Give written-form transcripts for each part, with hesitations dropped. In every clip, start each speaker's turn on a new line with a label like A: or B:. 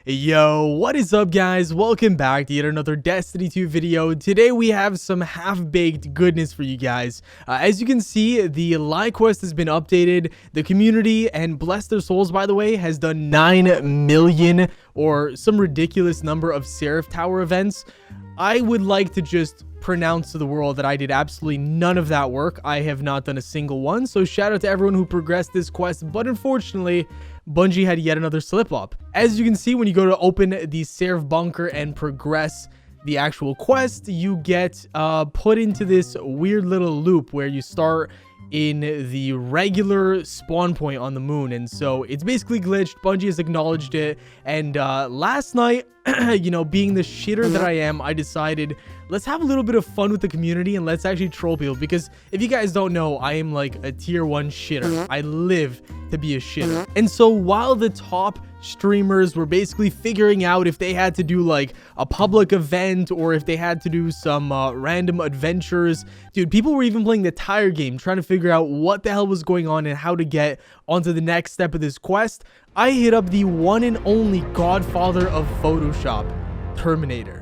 A: Yo, what is up guys? Welcome back to yet another Destiny 2 video. Today we have some half-baked goodness for you guys. As you can see, the live quest has been updated. The community, and bless their souls by the way, has done 9 million or some ridiculous number of Seraph Tower events. I would like to just pronounce to the world that I did absolutely none of that work. I have not done a single one, so shout out to everyone who progressed this quest, but unfortunately Bungie had yet another slip up. As you can see, when you go to open the Seraph bunker and progress the actual quest, you get put into this weird little loop where you start in the regular spawn point on the moon, and so it's basically glitched. Bungie has acknowledged it, and last night, you know, being the shitter that I am, I decided let's have a little bit of fun with the community and let's actually troll people, because if you guys don't know, I am like a tier 1 shitter. I live to be a shitter. And so while the top streamers were basically figuring out if they had to do like a public event or if they had to do some random adventures, dude, people were even playing the tire game trying to figure out what the hell was going on and how to get onto the next step of this quest. I hit up the one and only godfather of Photoshop, Terminator.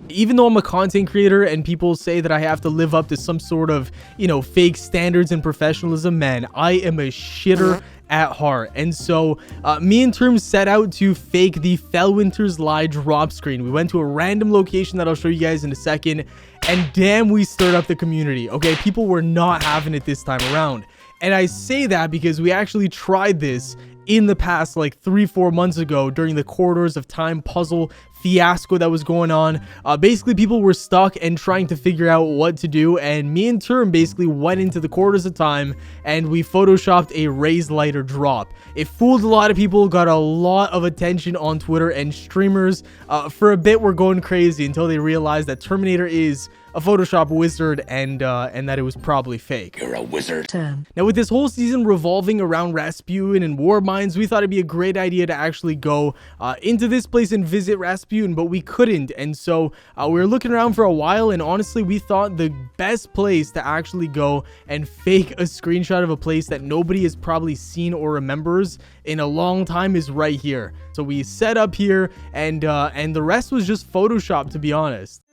A: Even though I'm a content creator and people say that I have to live up to some sort of, you know, fake standards and professionalism, man, I am a shitter at heart. And so me and Term set out to fake the Felwinter's Lie drop screen. We went to a random location that I'll show you guys in a second, and damn, we stirred up the community. Okay, people were not having it this time around. And I say that because we actually tried this in the past, like 3-4 months ago, during the Corridors of Time puzzle fiasco that was going on. Basically, people were stuck and trying to figure out what to do, and me and Term basically went into the Corridors of Time and we photoshopped a raised lighter drop. It fooled a lot of people, got a lot of attention on Twitter, and streamers for a bit were going crazy until they realized that Terminator is a Photoshop wizard and that it was probably fake.
B: You're a wizard.
A: Now, with this whole season revolving around Rasputin and war mines, we thought it'd be a great idea to actually go into this place and visit Rasputin, but we couldn't. And so we were looking around for a while, and honestly, we thought the best place to actually go and fake a screenshot of a place that nobody has probably seen or remembers in a long time is right here. So we set up here, and the rest was just Photoshop, to be honest.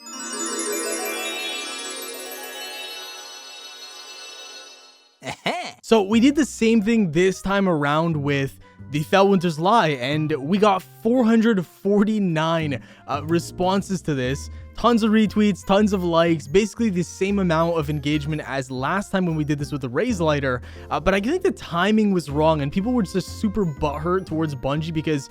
A: So we did the same thing this time around with the Felwinter's Lie, and we got 449 responses to this. Tons of retweets, tons of likes, basically the same amount of engagement as last time when we did this with the raised lighter. But I think the timing was wrong, and people were just super butthurt towards Bungie because,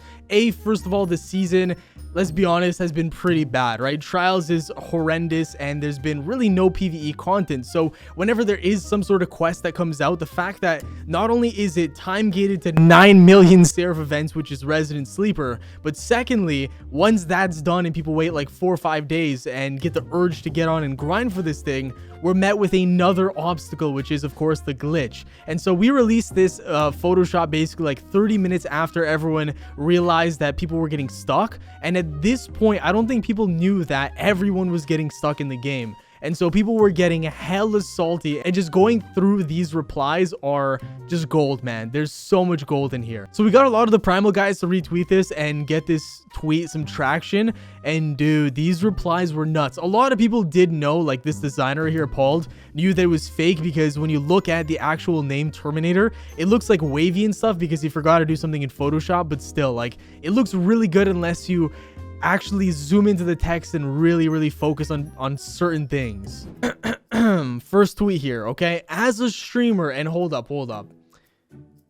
A: first of all, the season, let's be honest, has been pretty bad, right? Trials is horrendous, and there's been really no PvE content. So whenever there is some sort of quest that comes out, the fact that not only is it time gated to 9 million Seraph events, which is Resident Sleeper, but secondly, once that's done and people wait like 4 or 5 days and get the urge to get on and grind for this thing, we're met with another obstacle, which is of course the glitch. And so we released this Photoshop basically like 30 minutes after everyone realized that people were getting stuck, and at this point I don't think people knew that everyone was getting stuck in the game. And so people were getting hella salty, and just going through these replies are just gold, man. There's so much gold in here. So we got a lot of the Primal guys to retweet this and get this tweet some traction. And dude, these replies were nuts. A lot of people did know, like this designer here, Paul, knew that it was fake, because when you look at the actual name Terminator, it looks like wavy and stuff because he forgot to do something in Photoshop, but still, like, it looks really good unless you actually zoom into the text and really focus on certain things. First tweet here, okay? As a streamer, and hold up,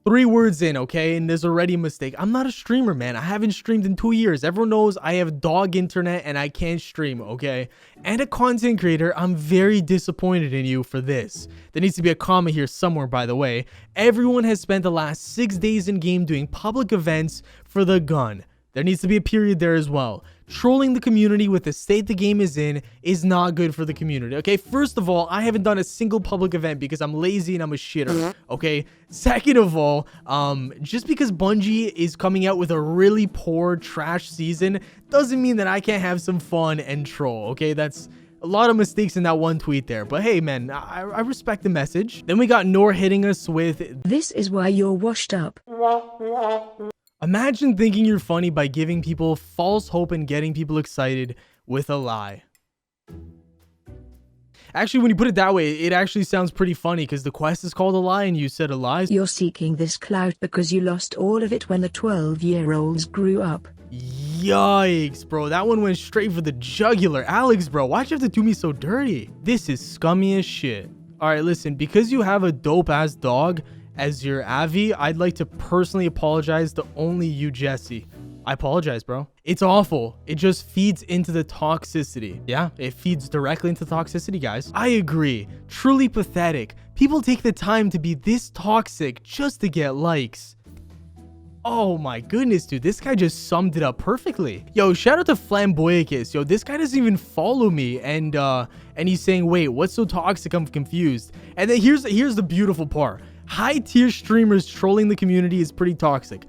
A: 3 words in, okay, and there's already a mistake. I'm not a streamer, man. I haven't streamed in 2 years. Everyone knows I have dog internet and I can't stream, okay? And a content creator, I'm very disappointed in you for this. There needs to be a comma here somewhere, by the way. Everyone has spent the last 6 days in game doing public events for the gun. There needs to be a period there as well. Trolling the community with the state the game is in is not good for the community, okay? First of all, I haven't done a single public event because I'm lazy and I'm a shitter, okay? Second of all, just because Bungie is coming out with a really poor trash season doesn't mean that I can't have some fun and troll, okay? That's a lot of mistakes in that one tweet there, but hey man, I respect the message. Then we got Nor hitting us with,
C: "This is why you're washed up."
A: Imagine thinking you're funny by giving people false hope and getting people excited with a lie. Actually, when you put it that way, it actually sounds pretty funny because the quest is called a lie and you said a lie.
B: You're seeking this clout because you lost all of it when the 12-year-olds grew up.
A: Yikes, bro. That one went straight for the jugular. Alex, bro, why'd you have to do me so dirty? This is scummy as shit. All right, listen, because you have a dope-ass dog as your Avi, I'd like to personally apologize to only you, Jesse. I apologize, bro. It's awful. It just feeds into the toxicity. Yeah, it feeds directly into toxicity, guys. I agree. Truly pathetic. People take the time to be this toxic just to get likes. Oh my goodness, dude. This guy just summed it up perfectly. Yo, shout out to Flamboyicus. Yo, this guy doesn't even follow me. And he's saying, wait, what's so toxic? I'm confused. And then here's the beautiful part. High tier streamers trolling the community is pretty toxic.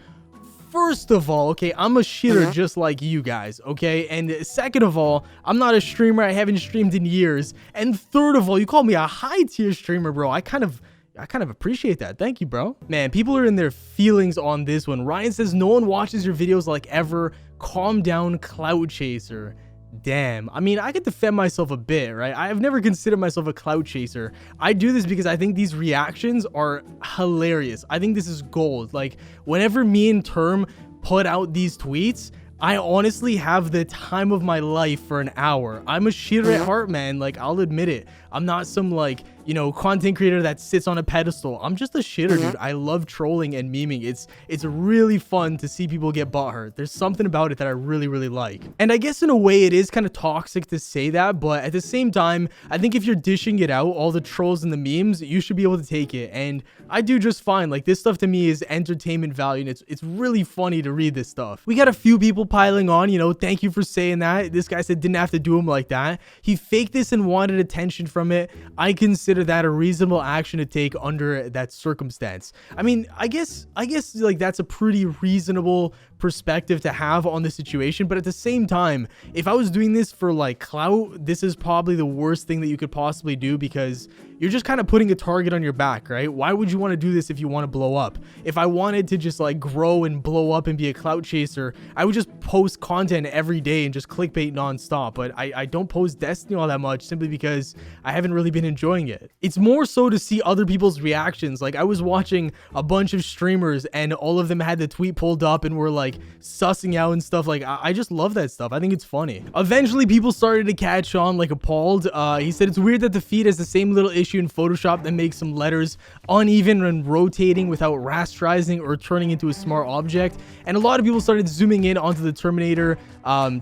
A: First of all, okay, I'm a shitter just like you guys, okay? And second of all, I'm not a streamer. I haven't streamed in years. And third of all, you call me a high tier streamer, bro. I kind of appreciate that. Thank you, bro. Man, people are in their feelings on this one. Ryan says, no one watches your videos like ever. Calm down, clout chaser. Damn. I mean, I could defend myself a bit, right? I've never considered myself a clout chaser. I do this because I think these reactions are hilarious. I think this is gold. Like, whenever me and Term put out these tweets, I honestly have the time of my life for an hour. I'm a shitter at heart, man. Like, I'll admit it. I'm not some, like, you know, content creator that sits on a pedestal. I'm just a shitter, dude. I love trolling and memeing. It's really fun to see people get butthurt. There's something about it that I really, really like. And I guess in a way it is kind of toxic to say that, but at the same time, I think if you're dishing it out, all the trolls and the memes, you should be able to take it. And I do just fine. Like, this stuff to me is entertainment value, and it's really funny to read this stuff. We got a few people piling on, you know, thank you for saying that. This guy said didn't have to do him like that. He faked this and wanted attention from it. I consider that a reasonable action to take under that circumstance. I mean, I guess like that's a pretty reasonable perspective to have on the situation, but at the same time, if I was doing this for like clout, this is probably the worst thing that you could possibly do because you're just kind of putting a target on your back, right? Why would you want to do this if you want to blow up? If I wanted to just like grow and blow up and be a clout chaser, I would just post content every day and just clickbait nonstop. But I don't post Destiny all that much simply because I haven't really been enjoying it. It's more so to see other people's reactions. Like, I was watching a bunch of streamers and all of them had the tweet pulled up and were like sussing out and stuff. Like, I just love that stuff. I think it's funny. Eventually people started to catch on, like appalled. He said it's weird that the feed has the same little issue in Photoshop that makes some letters uneven and rotating without rasterizing or turning into a smart object. And a lot of people started zooming in onto the Terminator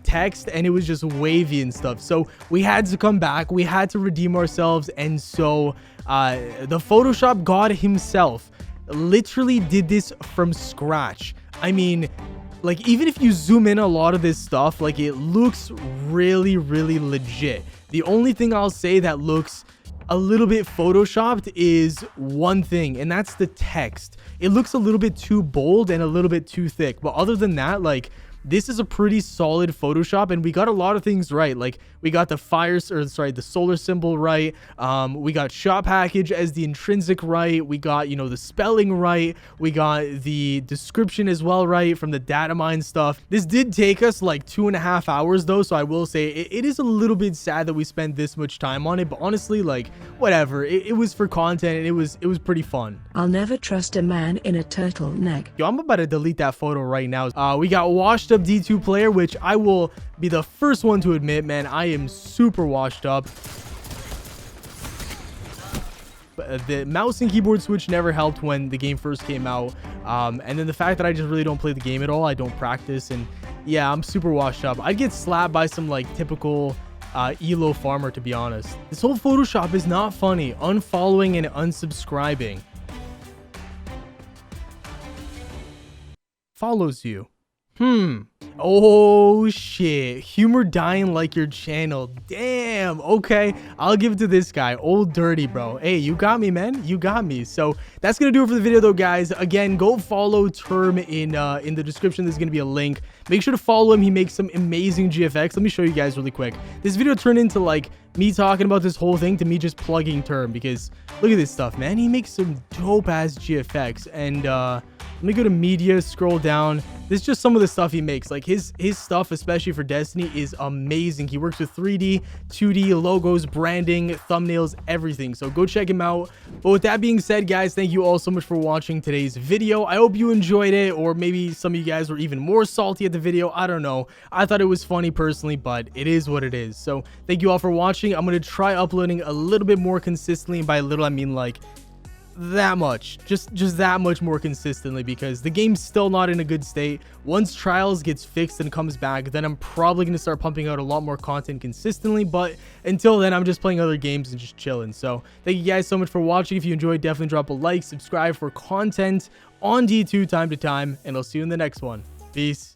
A: text, and it was just wavy and stuff. So we had to come back. We had to redeem ourselves. And so the Photoshop god himself literally did this from scratch. I mean, like, even if you zoom in a lot of this stuff, like, it looks really, really legit. The only thing I'll say that looks a little bit photoshopped is one thing, and that's the text. It looks a little bit too bold and a little bit too thick, but other than that, like, this is a pretty solid Photoshop, and we got a lot of things right. Like, we got the the solar symbol right. We got shop package as the intrinsic right. We got, you know, the spelling right. We got the description as well right from the data mine stuff. This did take us like 2.5 hours though, so I will say it is a little bit sad that we spent this much time on it, but honestly, like, whatever. It was for content, and it was pretty fun.
B: I'll never trust a man in a turtleneck.
A: Yo, I'm about to delete that photo right now. We got washed up D2 player, which I will be the first one to admit, man, I am super washed up. But the mouse and keyboard switch never helped when the game first came out. And then the fact that I just really don't play the game at all. I don't practice, and yeah, I'm super washed up. I'd get slapped by some like typical Elo farmer, to be honest. This whole Photoshop is not funny. Unfollowing and unsubscribing. Follows you. Oh shit, humor dying like your channel. Damn. Okay, I'll give it to this guy, Old Dirty, bro. Hey, you got me, man. You got me. So that's gonna do it for the video though, guys. Again, go follow Term in the description. There's gonna be a link. Make sure to follow him. He makes some amazing GFX. Let me show you guys really quick. This video turned into like me talking about this whole thing to me just plugging Term, because look at this stuff, man. He makes some dope ass GFX. And let me go to media, scroll down. this is just some of the stuff he makes. Like his stuff, especially for Destiny, is amazing. He works with 3D, 2D, logos, branding, thumbnails, everything. So go check him out. But with that being said, guys, thank you all so much for watching today's video. I hope you enjoyed it, or maybe some of you guys were even more salty at the video. I don't know. I thought it was funny personally, but it is what it is. So thank you all for watching. I'm going to try uploading a little bit more consistently. And by little, I mean like that much, just that much more consistently, because the game's still not in a good state. Once Trials gets fixed and comes back, then I'm probably going to start pumping out a lot more content consistently. But until then, I'm just playing other games and just chilling. So thank you guys so much for watching. If you enjoyed, definitely drop a like, subscribe for content on D2 time to time, and I'll see you in the next one. Peace.